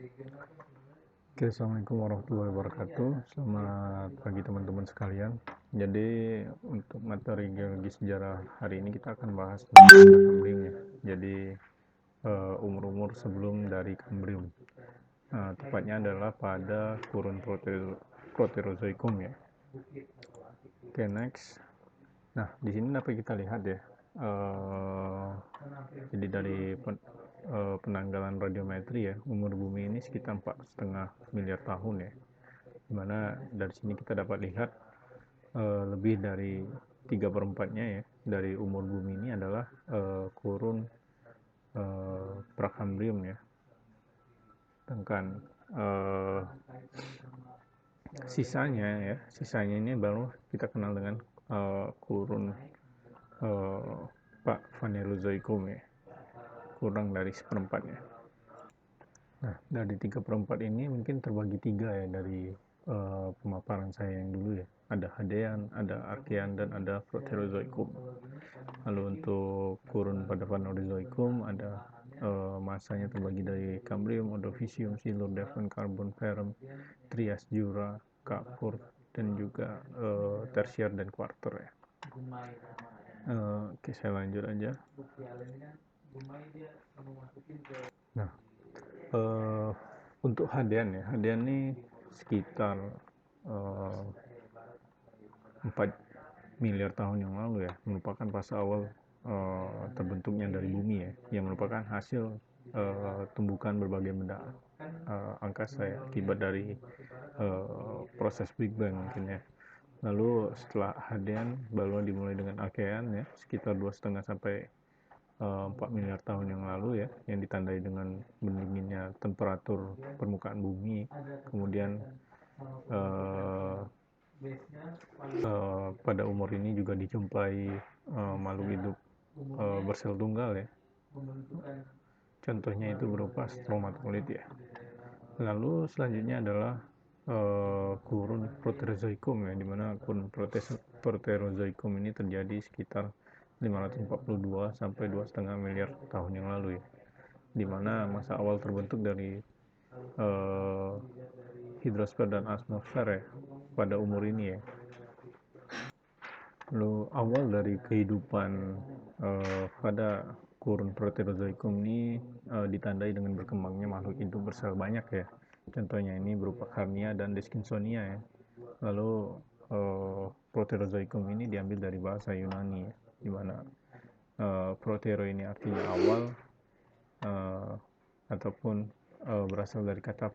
Oke, assalamualaikum warahmatullahi wabarakatuh. Selamat pagi teman-teman sekalian. Jadi untuk materi geologi sejarah hari ini kita akan bahas tentang Kambrium ya. Jadi umur-umur sebelum dari Kambrium. Tepatnya adalah pada kurun Proterozoikum ya. Oke, next. Nah, di sini dapat kita lihat ya. Jadi dari penanggalan radiometri ya, umur bumi ini sekitar 4,5 miliar tahun ya. Dimana dari sini kita dapat lihat lebih dari 3/4-nya ya dari umur bumi ini adalah kurun Prakambrium ya. Sedangkan sisanya ini baru kita kenal dengan kurun Phanerozoikum ya, kurang dari 1/4-nya. Nah, dari 3/4 ini mungkin terbagi 3 ya dari pemaparan saya yang dulu ya. Ada Hadean, ada Archean, dan ada Proterozoikum. Lalu untuk kurun pada Phanerozoikum ada masanya terbagi dari Kambrium, Ordovisium, Silur, Devon, Karbon, Ferrum, Trias, Jura, Kapur, dan juga Tersier dan Quarter ya. Oke, saya lanjut aja. Nah, untuk Hadean ya, Hadean ini sekitar 4 miliar tahun yang lalu ya, merupakan fase awal terbentuknya dari bumi ya, yang merupakan hasil tumbukan berbagai benda angkasa ya, akibat dari proses Big Bang mungkin ya. Lalu setelah Hadean baru dimulai dengan Archean ya, sekitar 2,5 sampai 4 miliar tahun yang lalu ya, yang ditandai dengan mendinginnya temperatur permukaan bumi. Kemudian pada umur ini juga dijumpai makhluk hidup bersel tunggal ya. Contohnya itu berupa stromatolith ya. Lalu selanjutnya adalah kurun Proterozoikum ya, dimana kurun Proterozoikum ini terjadi sekitar 542 sampai 2,5 miliar tahun yang lalu ya, dimana masa awal terbentuk dari hidrosfer dan atmosfer ya pada umur ini ya. Lalu awal dari kehidupan pada kurun Proterozoikum ini ditandai dengan berkembangnya makhluk hidup bersel banyak ya. Contohnya ini berupa Carnia dan Deskinsonia ya. Lalu Proterozoikum ini diambil dari bahasa Yunani ya, di mana protero ini artinya awal ataupun berasal dari kata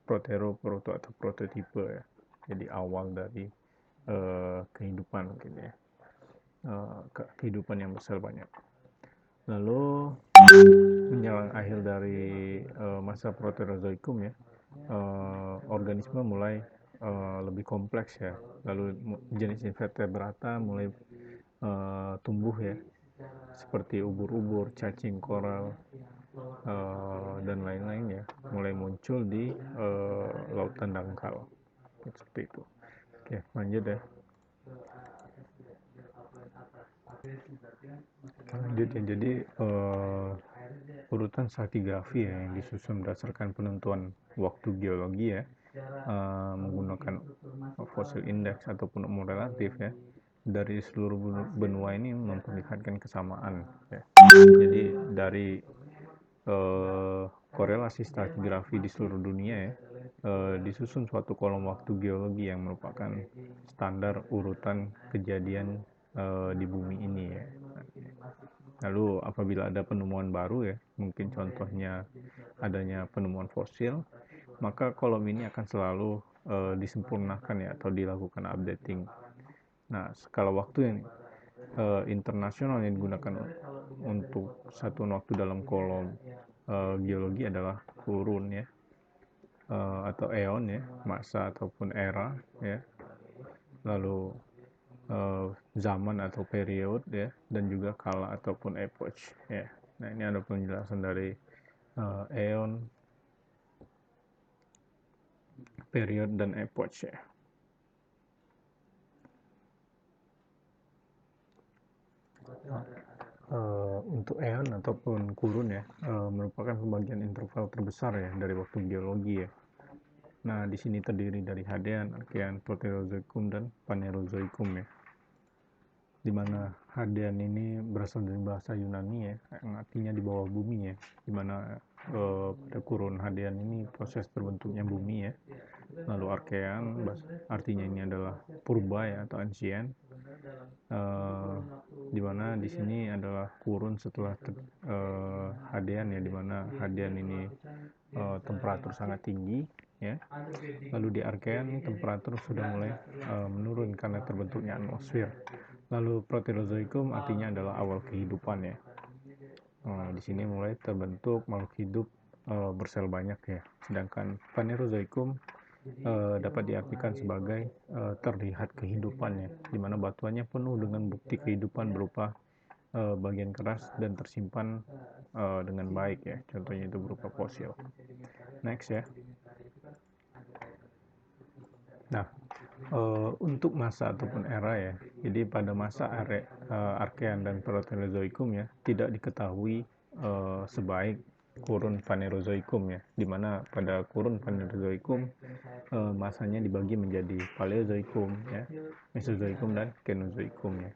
protero, proto atau prototipe ya. Jadi awal dari kehidupan mungkin ya, kehidupan yang besar banyak. Lalu menjelang akhir dari masa Proterozoikum ya, organisme mulai lebih kompleks ya. Lalu jenis invertebrata mulai tumbuh ya, seperti ubur-ubur, cacing, koral, dan lain-lain ya, mulai muncul di lautan dangkal seperti itu. Oke, lanjut ya. Lanjut ya, jadi urutan stratigrafi ya, yang disusun berdasarkan penentuan waktu geologi ya, menggunakan fossil index ataupun umur relatif ya, dari seluruh benua ini memperlihatkan kesamaan ya. Jadi dari korelasi stratigrafi di seluruh dunia ya, disusun suatu kolom waktu geologi yang merupakan standar urutan kejadian di bumi ini ya. Lalu apabila ada penemuan baru ya, mungkin contohnya adanya penemuan fosil, maka kolom ini akan selalu disempurnakan ya, atau dilakukan updating. Nah, skala waktu yang internasional yang digunakan untuk satuan waktu dalam kolom geologi adalah kurun ya, atau eon ya, masa ataupun era ya. Lalu zaman atau period ya, dan juga kala ataupun epoch ya. Nah, ini ada penjelasan dari eon, period, dan epoch ya. untuk eon ataupun kurun ya, merupakan pembagian interval terbesar ya dari waktu geologi ya. Nah, di sini terdiri dari Hadean, Archean, Proterozoikum, dan Phanerozoikum ya. Dimana Hadean ini berasal dari bahasa Yunani ya, yang artinya di bawah bumi ya. Dimana pada kurun Hadean ini proses terbentuknya bumi ya. Lalu Archean artinya ini adalah purba ya atau ancient. Dimana di sini adalah kurun setelah Hadean ya, dimana Hadean ini temperatur sangat tinggi ya. Lalu di Archean ini temperatur sudah mulai menurun karena terbentuknya atmosfer. Lalu Proterozoikum artinya adalah awal kehidupan ya. Di sini mulai terbentuk makhluk hidup bersel banyak ya. Sedangkan Phanerozoikum dapat diartikan sebagai terlihat kehidupannya, di mana batuannya penuh dengan bukti kehidupan berupa bagian keras dan tersimpan dengan baik ya. Contohnya itu berupa fosil. Next ya. Nah, untuk masa ataupun era ya, jadi pada masa Archean dan Proterozoikum ya, tidak diketahui sebaik kurun Phanerozoikum ya, dimana pada kurun Phanerozoikum masanya dibagi menjadi Paleozoikum ya, Mesozoikum dan Kenozoikum ya.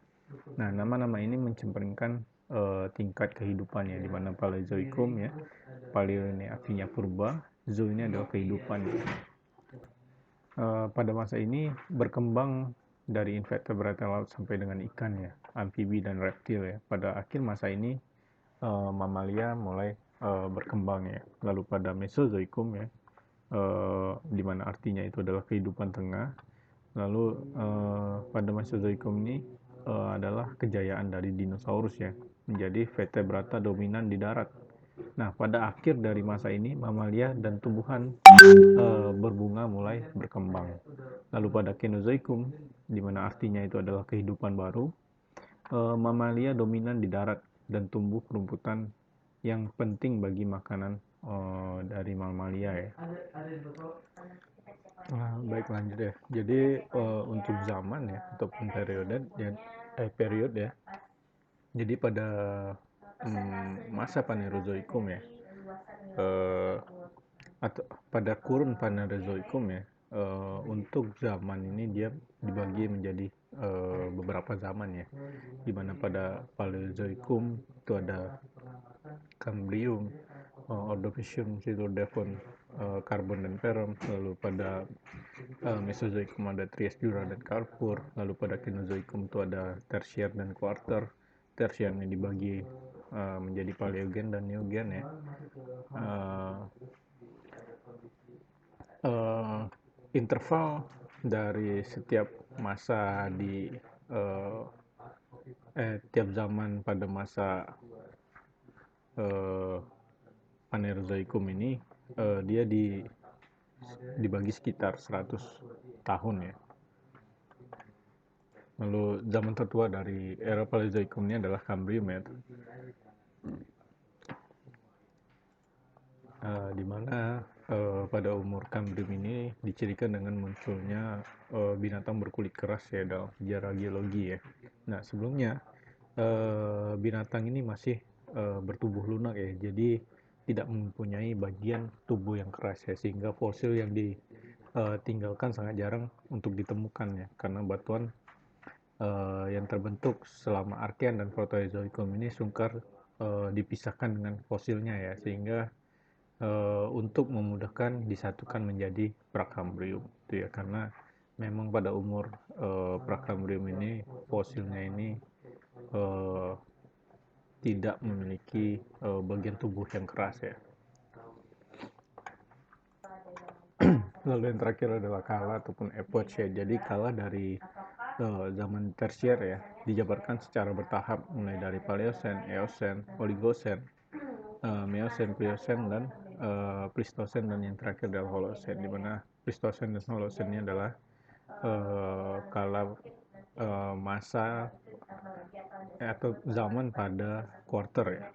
Nah, nama-nama ini mencerminkan tingkat kehidupannya, dimana Paleozoikum ya, Paleo ini artinya purba, Zo ini adalah kehidupan ya. Pada masa ini berkembang dari invertebrata laut sampai dengan ikan ya, amfibi dan reptil ya. Pada akhir masa ini mamalia mulai berkembang ya. Lalu pada Mesozoikum ya, di mana artinya itu adalah kehidupan tengah. Lalu pada Mesozoikum ini adalah kejayaan dari dinosaurus ya, menjadi vertebrata dominan di darat. Nah, pada akhir dari masa ini, mamalia dan tumbuhan berbunga mulai berkembang. Lalu pada Kenozoikum, di mana artinya itu adalah kehidupan baru, mamalia dominan di darat dan tumbuh rumputan yang penting bagi makanan dari mamalia ya. Baik, lanjut ya. Jadi untuk zaman ya ataupun periode ya. Jadi pada masa Phanerozoikum ya, atau pada kurun Phanerozoikum ya, untuk zaman ini dia dibagi menjadi beberapa zaman ya, dimana pada Paleozoikum itu ada Cambrium, Ordovicium, Silurdevon, Karbon dan Perm. Lalu pada Mesozoikum ada Trias, Jura, dan Karpur. Lalu pada Kenozoikum itu ada Tertiar dan Quarter. Tertiar ini dibagi menjadi Paleogen dan Neogen ya. Interval dari setiap masa di tiap zaman pada masa Phanerozoikum ini dia dibagi sekitar 100 tahun ya. Lalu zaman tertua dari era Paleozoikum ini adalah Cambrium ya, di mana pada umur Cambrium ini dicirikan dengan munculnya binatang berkulit keras ya dalam sejarah geologi ya. Nah, sebelumnya binatang ini masih bertubuh lunak ya, jadi tidak mempunyai bagian tubuh yang keras ya, sehingga fosil yang ditinggalkan sangat jarang untuk ditemukan ya, karena batuan yang terbentuk selama Archean dan Proterozoikum ini sungkar dipisahkan dengan fosilnya ya, sehingga untuk memudahkan disatukan menjadi Prakambrium itu ya, karena memang pada umur Prakambrium ini fosilnya ini tidak memiliki bagian tubuh yang keras ya. Lalu yang terakhir adalah kala ataupun epoch ya. Jadi kala dari zaman tersier ya, dijabarkan secara bertahap mulai dari Paleosen, Eosen, Oligosen, Miocene, Pliocene, dan Pleistocene, dan yang terakhir adalah Holocene, di mana Pleistocene dan Holocene ini adalah kala masa atau zaman pada quarter ya.